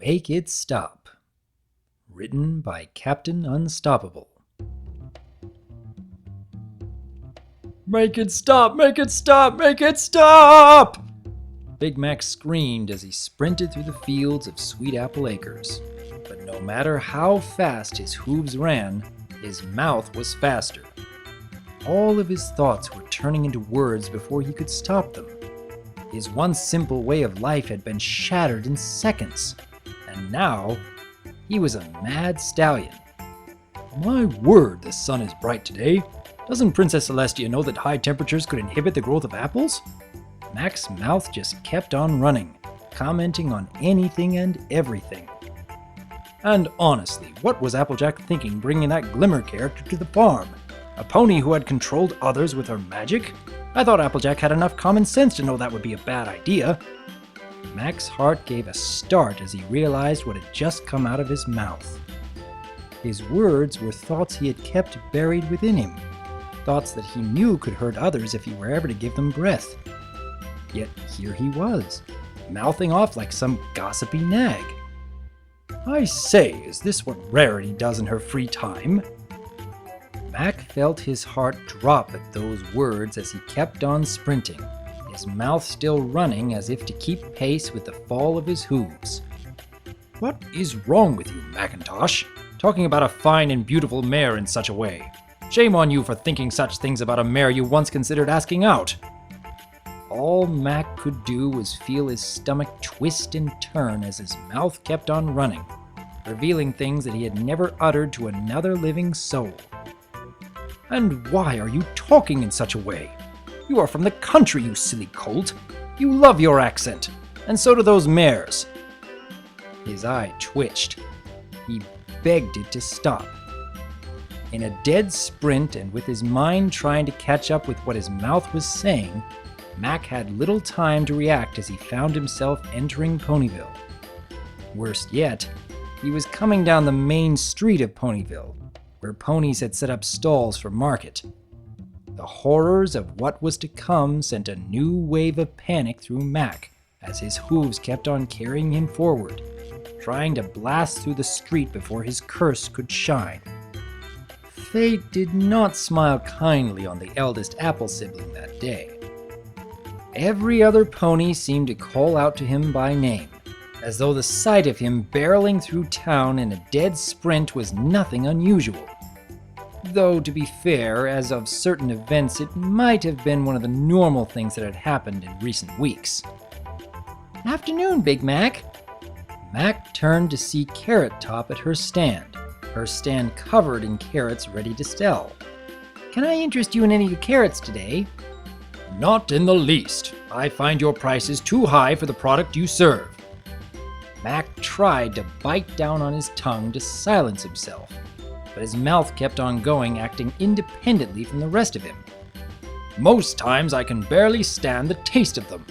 Make It Stop. Written by Captain Unstoppable. Make it stop! Make it stop! Make it stop! Big Mac screamed as he sprinted through the fields of Sweet Apple Acres. But no matter how fast his hooves ran, his mouth was faster. All of his thoughts were turning into words before he could stop them. His once simple way of life had been shattered in seconds. And now, he was a mad stallion. My word, the sun is bright today. Doesn't Princess Celestia know that high temperatures could inhibit the growth of apples? Mac's mouth just kept on running, commenting on anything and everything. And honestly, what was Applejack thinking bringing that Glimmer character to the farm? A pony who had controlled others with her magic? I thought Applejack had enough common sense to know that would be a bad idea. Mac's heart gave a start as he realized what had just come out of his mouth. His words were thoughts he had kept buried within him, thoughts that he knew could hurt others if he were ever to give them breath. Yet here he was, mouthing off like some gossipy nag. I say, is this what Rarity does in her free time? Mac felt his heart drop at those words as he kept on sprinting, his mouth still running as if to keep pace with the fall of his hooves. What is wrong with you, Macintosh? Talking about a fine and beautiful mare in such a way. Shame on you for thinking such things about a mare you once considered asking out. All Mac could do was feel his stomach twist and turn as his mouth kept on running, revealing things that he had never uttered to another living soul. And why are you talking in such a way? You are from the country, you silly colt. You love your accent, and so do those mares. His eye twitched. He begged it to stop. In a dead sprint and with his mind trying to catch up with what his mouth was saying, Mac had little time to react as he found himself entering Ponyville. Worst yet, he was coming down the main street of Ponyville, where ponies had set up stalls for market. The horrors of what was to come sent a new wave of panic through Mac as his hooves kept on carrying him forward, trying to blast through the street before his curse could shine. Fate did not smile kindly on the eldest Apple sibling that day. Every other pony seemed to call out to him by name, as though the sight of him barreling through town in a dead sprint was nothing unusual. Though, to be fair, as of certain events, it might have been one of the normal things that had happened in recent weeks. Afternoon, Big Mac. Mac turned to see Carrot Top at her stand covered in carrots ready to sell. Can I interest you in any carrots today? Not in the least. I find your prices too high for the product you serve. Mac tried to bite down on his tongue to silence himself, but his mouth kept on going, acting independently from the rest of him. Most times I can barely stand the taste of them.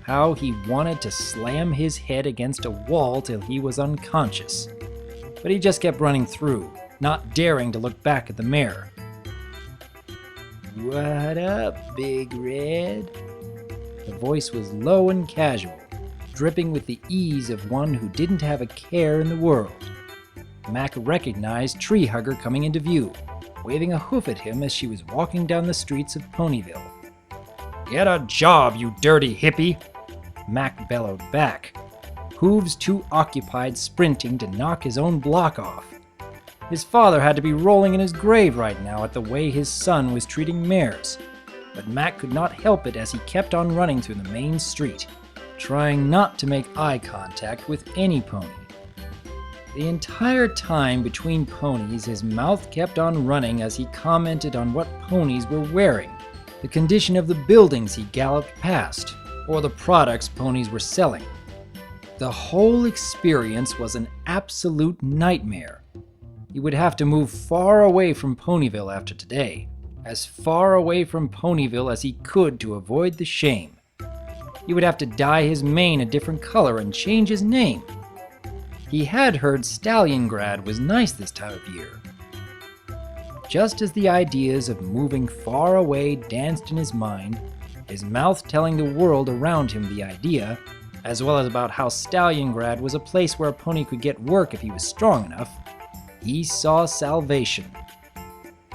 How he wanted to slam his head against a wall till he was unconscious. But he just kept running through, not daring to look back at the mare. What up, Big Red? The voice was low and casual, dripping with the ease of one who didn't have a care in the world. Mac recognized Tree Hugger coming into view, waving a hoof at him as she was walking down the streets of Ponyville. Get a job, you dirty hippie! Mac bellowed back, hooves too occupied sprinting to knock his own block off. His father had to be rolling in his grave right now at the way his son was treating mares, but Mac could not help it as he kept on running through the main street, trying not to make eye contact with any pony. The entire time between ponies, his mouth kept on running as he commented on what ponies were wearing, the condition of the buildings he galloped past, or the products ponies were selling. The whole experience was an absolute nightmare. He would have to move far away from Ponyville after today, as far away from Ponyville as he could to avoid the shame. He would have to dye his mane a different color and change his name. He had heard Stalliongrad was nice this time of year. Just as the ideas of moving far away danced in his mind, his mouth telling the world around him the idea, as well as about how Stalliongrad was a place where a pony could get work if he was strong enough, he saw salvation.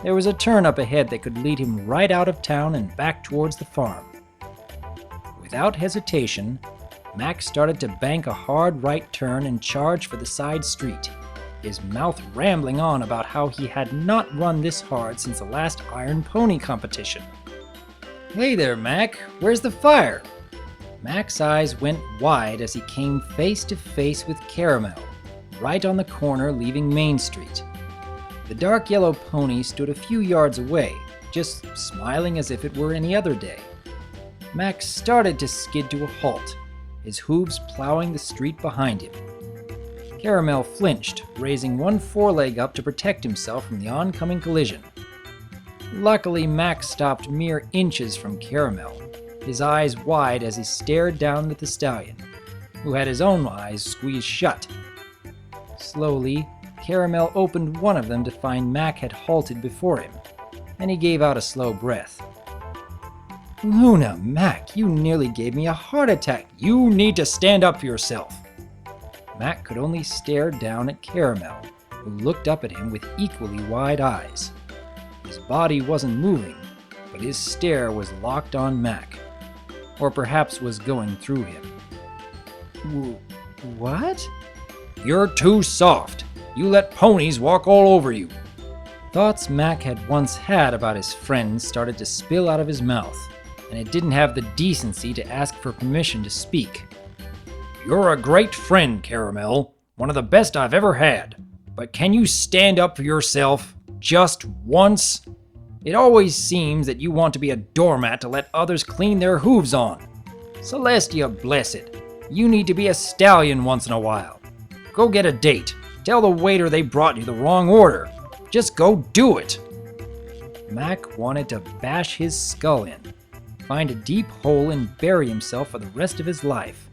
There was a turn up ahead that could lead him right out of town and back towards the farm. Without hesitation, Mac started to bank a hard right turn and charge for the side street, his mouth rambling on about how he had not run this hard since the last Iron Pony competition. "Hey there, Mac, where's the fire?" Mac's eyes went wide as he came face to face with Caramel, right on the corner leaving Main Street. The dark yellow pony stood a few yards away, just smiling as if it were any other day. Mac started to skid to a halt, his hooves plowing the street behind him. Caramel flinched, raising one foreleg up to protect himself from the oncoming collision. Luckily, Mac stopped mere inches from Caramel, his eyes wide as he stared down at the stallion, who had his own eyes squeezed shut. Slowly, Caramel opened one of them to find Mac had halted before him, and he gave out a slow breath. "Luna, Mac, you nearly gave me a heart attack. You need to stand up for yourself." Mac could only stare down at Caramel, who looked up at him with equally wide eyes. His body wasn't moving, but his stare was locked on Mac, or perhaps was going through him. What? "You're too soft. You let ponies walk all over you." Thoughts Mac had once had about his friend started to spill out of his mouth, and it didn't have the decency to ask for permission to speak. "You're a great friend, Caramel. One of the best I've ever had. But can you stand up for yourself? Just once? It always seems that you want to be a doormat to let others clean their hooves on. Celestia, bless it. You need to be a stallion once in a while. Go get a date. Tell the waiter they brought you the wrong order. Just go do it." Mac wanted to bash his skull in, find a deep hole and bury himself for the rest of his life.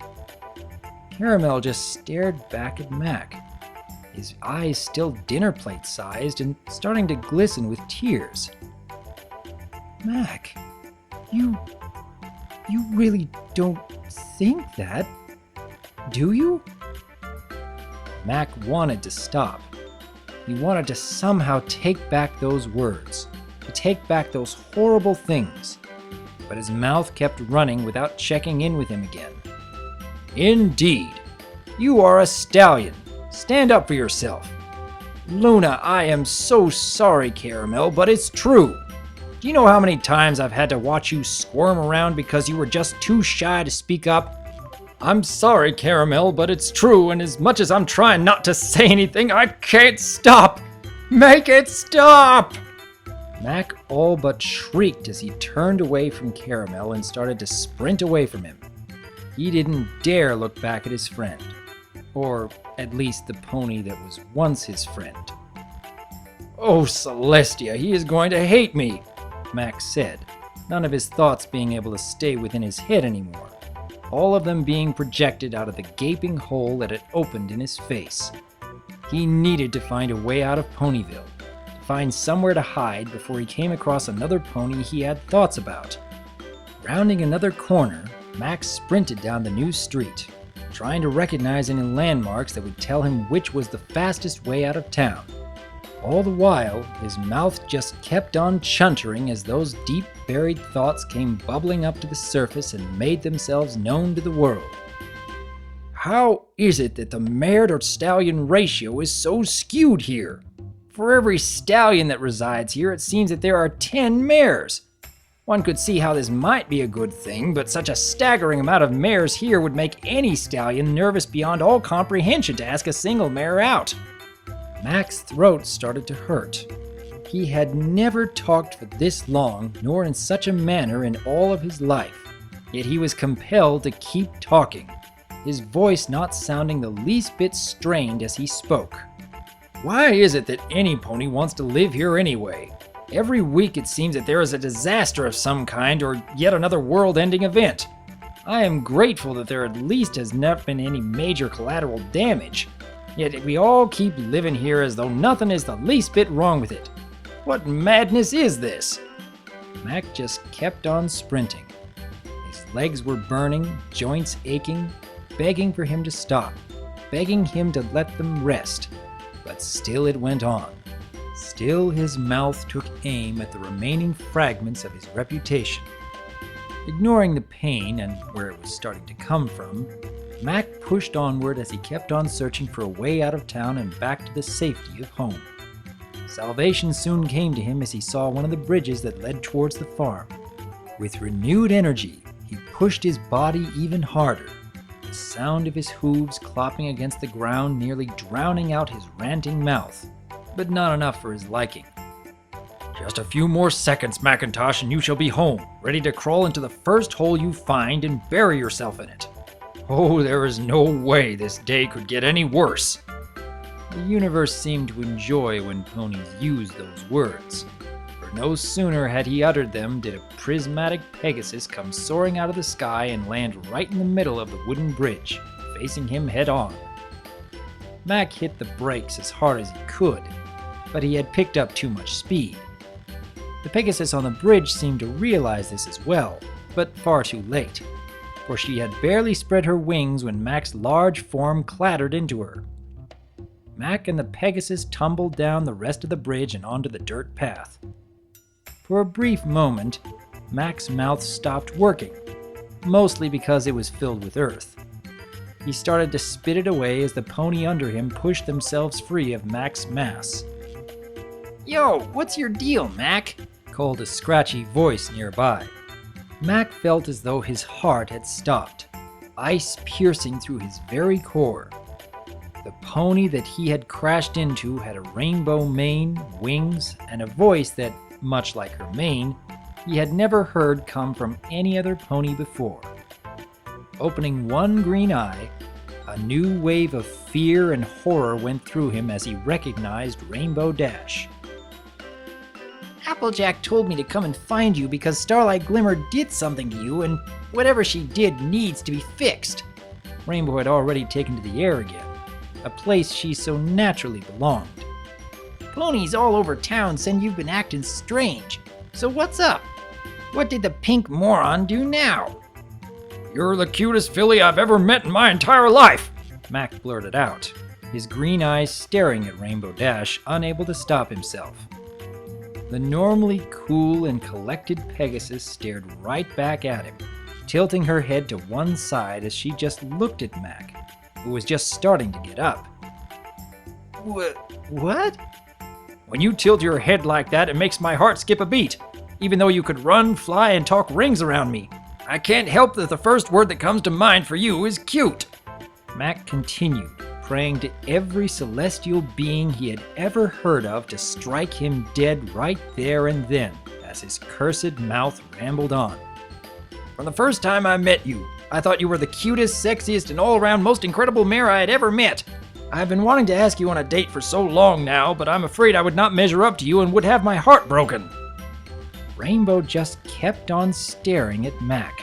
Caramel just stared back at Mac, his eyes still dinner plate sized and starting to glisten with tears. "Mac, you really don't think that, do you?" Mac wanted to stop. He wanted to somehow take back those words, to take back those horrible things, but his mouth kept running without checking in with him again. "Indeed. You are a stallion. Stand up for yourself." "Luna, I am so sorry, Caramel, but it's true. Do you know how many times I've had to watch you squirm around because you were just too shy to speak up?" "I'm sorry, Caramel, but it's true, and as much as I'm trying not to say anything, I can't stop. Make it stop!" Mac all but shrieked as he turned away from Caramel and started to sprint away from him. He didn't dare look back at his friend, or at least the pony that was once his friend. "Oh, Celestia, he is going to hate me," Mac said, none of his thoughts being able to stay within his head anymore, all of them being projected out of the gaping hole that had opened in his face. He needed to find a way out of Ponyville, to find somewhere to hide before he came across another pony he had thoughts about. Rounding another corner, Max sprinted down the new street, trying to recognize any landmarks that would tell him which was the fastest way out of town. All the while, his mouth just kept on chuntering as those deep-buried thoughts came bubbling up to the surface and made themselves known to the world. How is it that the mare-to-stallion ratio is so skewed here? For every stallion that resides here, it seems that there are 10 mares. One could see how this might be a good thing, but such a staggering amount of mares here would make any stallion nervous beyond all comprehension to ask a single mare out. Mac's throat started to hurt. He had never talked for this long, nor in such a manner in all of his life, yet he was compelled to keep talking, his voice not sounding the least bit strained as he spoke. Why is it that any pony wants to live here anyway? Every week it seems that there is a disaster of some kind or yet another world-ending event. I am grateful that there at least has not been any major collateral damage, yet we all keep living here as though nothing is the least bit wrong with it. What madness is this? Mac just kept on sprinting. His legs were burning, joints aching, begging for him to stop, begging him to let them rest. But still it went on. Still his mouth took aim at the remaining fragments of his reputation. Ignoring the pain and where it was starting to come from, Mac pushed onward as he kept on searching for a way out of town and back to the safety of home. Salvation soon came to him as he saw one of the bridges that led towards the farm. With renewed energy, he pushed his body even harder, the sound of his hooves clopping against the ground nearly drowning out his ranting mouth, but not enough for his liking. "Just a few more seconds, Macintosh, and you shall be home, ready to crawl into the first hole you find and bury yourself in it. Oh, there is no way this day could get any worse." The universe seemed to enjoy when ponies used those words, for no sooner had he uttered them did a prismatic Pegasus come soaring out of the sky and land right in the middle of the wooden bridge, facing him head-on. Mac hit the brakes as hard as he could, but he had picked up too much speed. The Pegasus on the bridge seemed to realize this as well, but far too late, for she had barely spread her wings when Mac's large form clattered into her. Mac and the Pegasus tumbled down the rest of the bridge and onto the dirt path. For a brief moment, Mac's mouth stopped working, mostly because it was filled with earth. He started to spit it away as the pony under him pushed themselves free of Mac's mass. "Yo, what's your deal, Mac?" called a scratchy voice nearby. Mac felt as though his heart had stopped, ice piercing through his very core. The pony that he had crashed into had a rainbow mane, wings, and a voice that, much like her mane, he had never heard come from any other pony before. Opening one green eye, a new wave of fear and horror went through him as he recognized Rainbow Dash. "Applejack told me to come and find you because Starlight Glimmer did something to you, and whatever she did needs to be fixed." Rainbow had already taken to the air again, a place she so naturally belonged. "Ponies all over town said you've been acting strange, so what's up? What did the pink moron do now?" "You're the cutest filly I've ever met in my entire life," Mac blurted out, his green eyes staring at Rainbow Dash, unable to stop himself. The normally cool and collected Pegasus stared right back at him, tilting her head to one side as she just looked at Mac, who was just starting to get up. What? "When you tilt your head like that, it makes my heart skip a beat, even though you could run, fly, and talk rings around me. I can't help that the first word that comes to mind for you is cute." Mac continued, praying to every celestial being he had ever heard of to strike him dead right there and then, as his cursed mouth rambled on. "From the first time I met you, I thought you were the cutest, sexiest, and all-around most incredible mare I had ever met. I've been wanting to ask you on a date for so long now, but I'm afraid I would not measure up to you and would have my heart broken." Rainbow just kept on staring at Mac.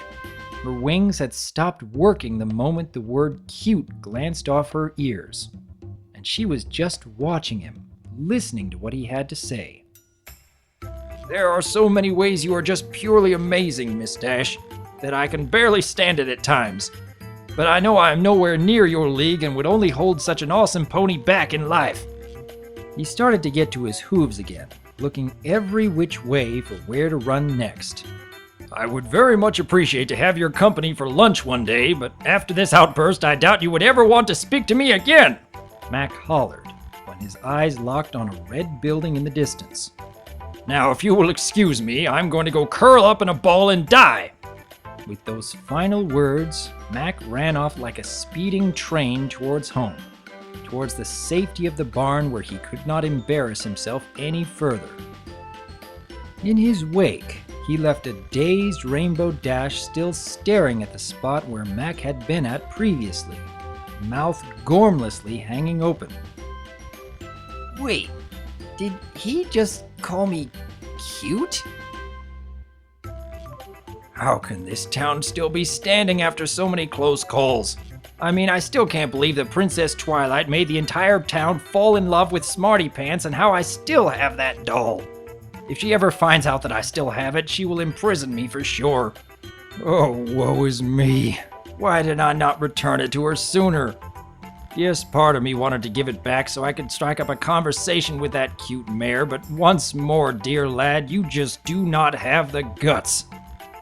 Her wings had stopped working the moment the word cute glanced off her ears, and she was just watching him, listening to what he had to say. "There are so many ways you are just purely amazing, Miss Dash, that I can barely stand it at times. But I know I am nowhere near your league and would only hold such an awesome pony back in life." He started to get to his hooves again, looking every which way for where to run next. "I would very much appreciate to have your company for lunch one day, but after this outburst, I doubt you would ever want to speak to me again," Mac hollered, when his eyes locked on a red building in the distance. "Now, if you will excuse me, I'm going to go curl up in a ball and die." With those final words, Mac ran off like a speeding train towards home, towards the safety of the barn where he could not embarrass himself any further. In his wake, he left a dazed Rainbow Dash still staring at the spot where Mac had been at previously, mouth gormlessly hanging open. "Wait, did he just call me cute? How can this town still be standing after so many close calls? I mean, I still can't believe that Princess Twilight made the entire town fall in love with Smarty Pants and how I still have that doll. If she ever finds out that I still have it, she will imprison me for sure. Oh, woe is me." Why did I not return it to her sooner? Yes, part of me wanted to give it back so I could strike up a conversation with that cute mare, but once more, dear lad, you just do not have the guts.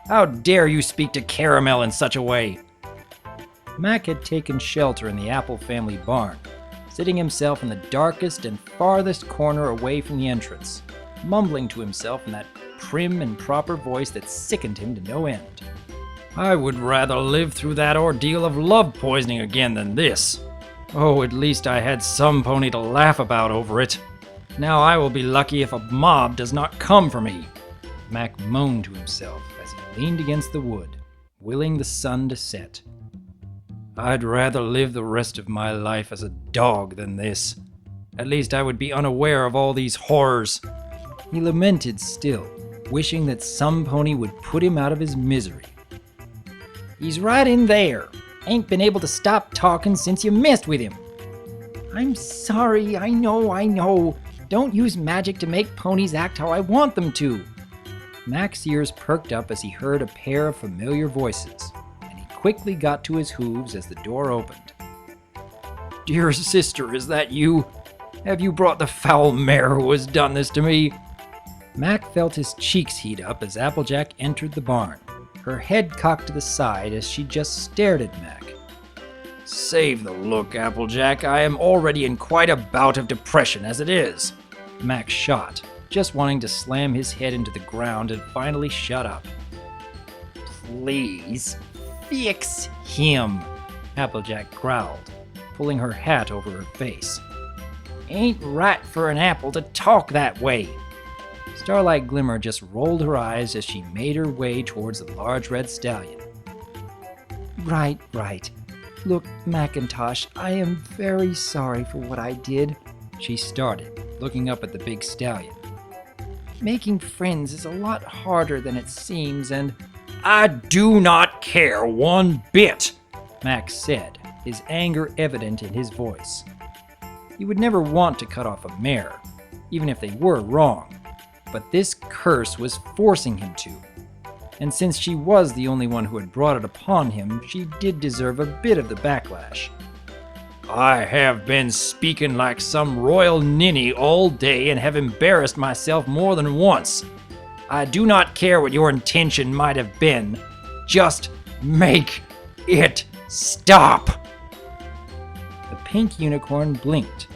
How dare you speak to Caramel in such a way? Mac had taken shelter in the Apple family barn, sitting himself in the darkest and farthest corner away from the entrance, mumbling to himself in that prim and proper voice that sickened him to no end. I would rather live through that ordeal of love poisoning again than this. Oh, at least I had some pony to laugh about over it. Now I will be lucky if a mob does not come for me. Mac moaned to himself as he leaned against the wood, willing the sun to set. I'd rather live the rest of my life as a dog than this. At least I would be unaware of all these horrors. He lamented still, wishing that some pony would put him out of his misery. He's right in there. Ain't been able to stop talking since you messed with him. I'm sorry, I know. Don't use magic to make ponies act how I want them to. Mac's ears perked up as he heard a pair of familiar voices, and he quickly got to his hooves as the door opened. Dear sister, is that you? Have you brought the foul mare who has done this to me? Mac felt his cheeks heat up as Applejack entered the barn, her head cocked to the side as she just stared at Mac. Save the look, Applejack. I am already in quite a bout of depression as it is. Mac shot, just wanting to slam his head into the ground and finally shut up. Please, fix him, Applejack growled, pulling her hat over her face. Ain't right for an apple to talk that way. Starlight Glimmer just rolled her eyes as she made her way towards the large red stallion. Right. Look, Macintosh, I am very sorry for what I did, she started, looking up at the big stallion. Making friends is a lot harder than it seems, and I do not care one bit, Max said, his anger evident in his voice. He would never want to cut off a mare, even if they were wrong. But this curse was forcing him to. And since she was the only one who had brought it upon him, she did deserve a bit of the backlash. I have been speaking like some royal ninny all day and have embarrassed myself more than once. I do not care what your intention might have been. Just make it stop. The pink unicorn blinked,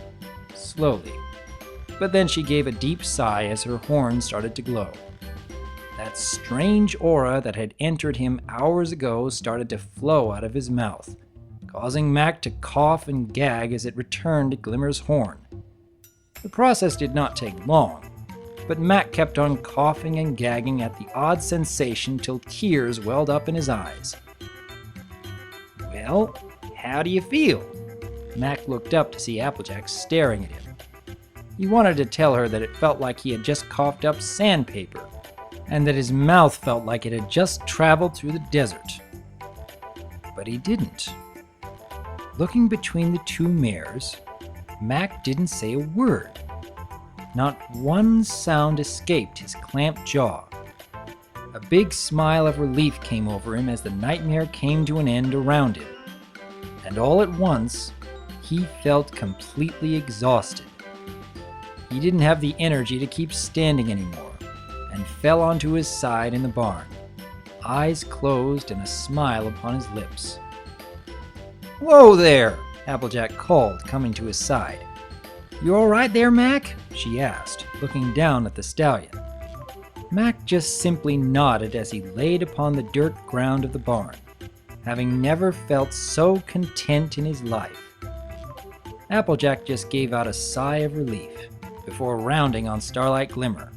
slowly. But then she gave a deep sigh as her horn started to glow. That strange aura that had entered him hours ago started to flow out of his mouth, causing Mac to cough and gag as it returned to Glimmer's horn. The process did not take long, but Mac kept on coughing and gagging at the odd sensation till tears welled up in his eyes. Well, how do you feel? Mac looked up to see Applejack staring at him. He wanted to tell her that it felt like he had just coughed up sandpaper, and that his mouth felt like it had just traveled through the desert. But he didn't. Looking between the two mares, Mac didn't say a word. Not one sound escaped his clamped jaw. A big smile of relief came over him as the nightmare came to an end around him. And all at once, he felt completely exhausted. He didn't have the energy to keep standing anymore, and fell onto his side in the barn, eyes closed and a smile upon his lips. Whoa there, Applejack called, coming to his side. You all right there, Mac? She asked, looking down at the stallion. Mac just simply nodded as he laid upon the dirt ground of the barn, having never felt so content in his life. Applejack just gave out a sigh of relief, before rounding on Starlight Glimmer.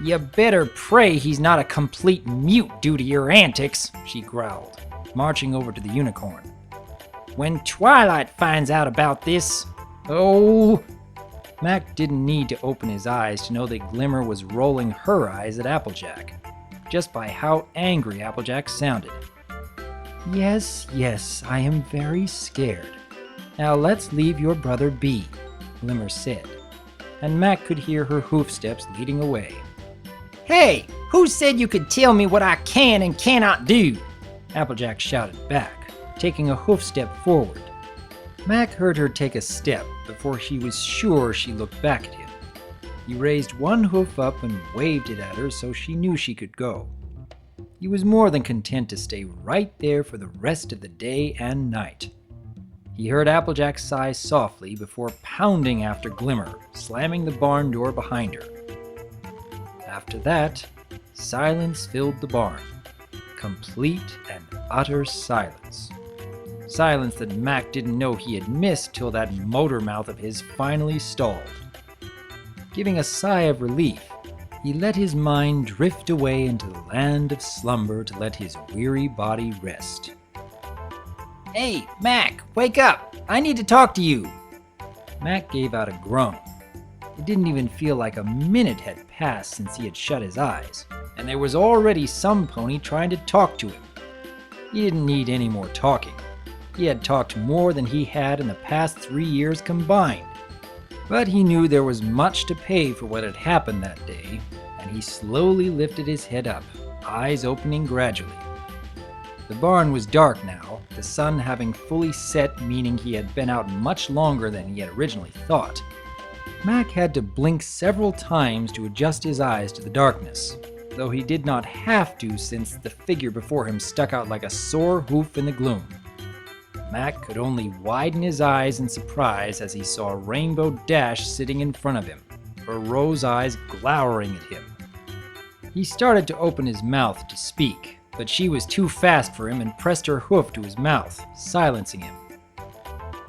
You better pray he's not a complete mute due to your antics, she growled, marching over to the unicorn. When Twilight finds out about this, oh... Mac didn't need to open his eyes to know that Glimmer was rolling her eyes at Applejack, just by how angry Applejack sounded. Yes, I am very scared. Now let's leave your brother be, Glimmer said, and Mac could hear her hoofsteps leading away. Hey, who said you could tell me what I can and cannot do? Applejack shouted back, taking a hoof step forward. Mac heard her take a step before he was sure she looked back at him. He raised one hoof up and waved it at her so she knew she could go. He was more than content to stay right there for the rest of the day and night. He heard Applejack sigh softly before pounding after Glimmer, slamming the barn door behind her. After that, silence filled the barn. Complete and utter silence. Silence that Mac didn't know he had missed till that motor mouth of his finally stalled. Giving a sigh of relief, he let his mind drift away into the land of slumber to let his weary body rest. "Hey, Mac, wake up! I need to talk to you!" Mac gave out a groan. It didn't even feel like a minute had passed since he had shut his eyes, and there was already some pony trying to talk to him. He didn't need any more talking. He had talked more than he had in the past 3 years combined. But he knew there was much to pay for what had happened that day, and he slowly lifted his head up, eyes opening gradually. The barn was dark now, the sun having fully set, meaning he had been out much longer than he had originally thought. Mac had to blink several times to adjust his eyes to the darkness, though he did not have to since the figure before him stuck out like a sore hoof in the gloom. Mac could only widen his eyes in surprise as he saw Rainbow Dash sitting in front of him, her rose eyes glowering at him. He started to open his mouth to speak, but she was too fast for him and pressed her hoof to his mouth, silencing him.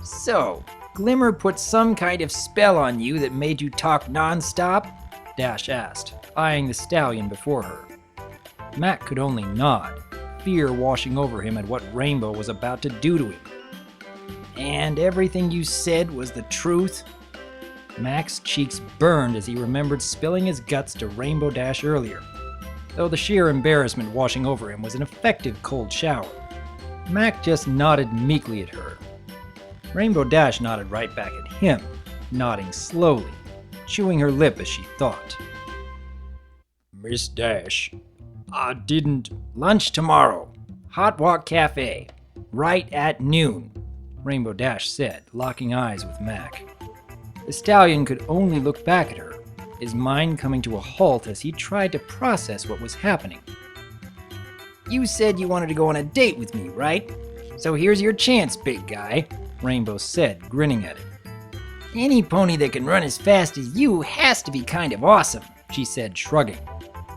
"So, Glimmer put some kind of spell on you that made you talk nonstop?" Dash asked, eyeing the stallion before her. Mac could only nod, fear washing over him at what Rainbow was about to do to him. "And everything you said was the truth?" Mac's cheeks burned as he remembered spilling his guts to Rainbow Dash earlier, though the sheer embarrassment washing over him was an effective cold shower. Mac just nodded meekly at her. Rainbow Dash nodded right back at him, nodding slowly, chewing her lip as she thought. "Miss Dash, I didn't..." "Lunch tomorrow. Hot Walk Cafe. Right at noon," Rainbow Dash said, locking eyes with Mac. The stallion could only look back at her, his mind coming to a halt as he tried to process what was happening. "You said you wanted to go on a date with me, right? So here's your chance, big guy," Rainbow said, grinning at him. "Any pony that can run as fast as you has to be kind of awesome," she said, shrugging.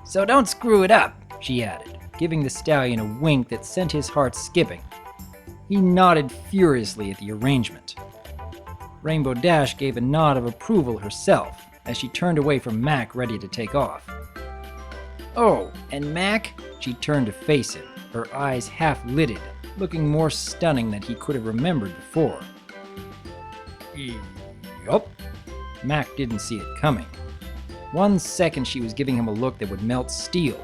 "So don't screw it up," she added, giving the stallion a wink that sent his heart skipping. He nodded furiously at the arrangement. Rainbow Dash gave a nod of approval herself as she turned away from Mac, ready to take off. "Oh, and Mac?" She turned to face him, her eyes half-lidded, looking more stunning than he could have remembered before. "Yup." Mac didn't see it coming. 1 second she was giving him a look that would melt steel.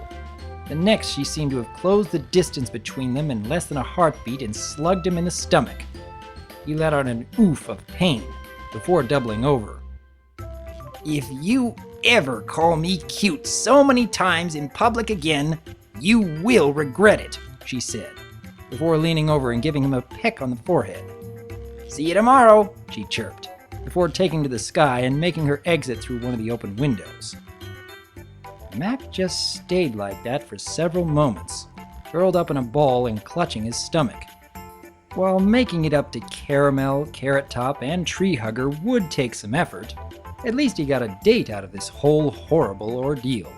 The next she seemed to have closed the distance between them in less than a heartbeat and slugged him in the stomach. He let out an oof of pain before doubling over. "If you ever call me cute so many times in public again, you will regret it," she said, before leaning over and giving him a peck on the forehead. "See you tomorrow," she chirped, before taking to the sky and making her exit through one of the open windows. Mac just stayed like that for several moments, curled up in a ball and clutching his stomach. While making it up to Caramel, Carrot Top, and Tree Hugger would take some effort, at least he got a date out of this whole horrible ordeal.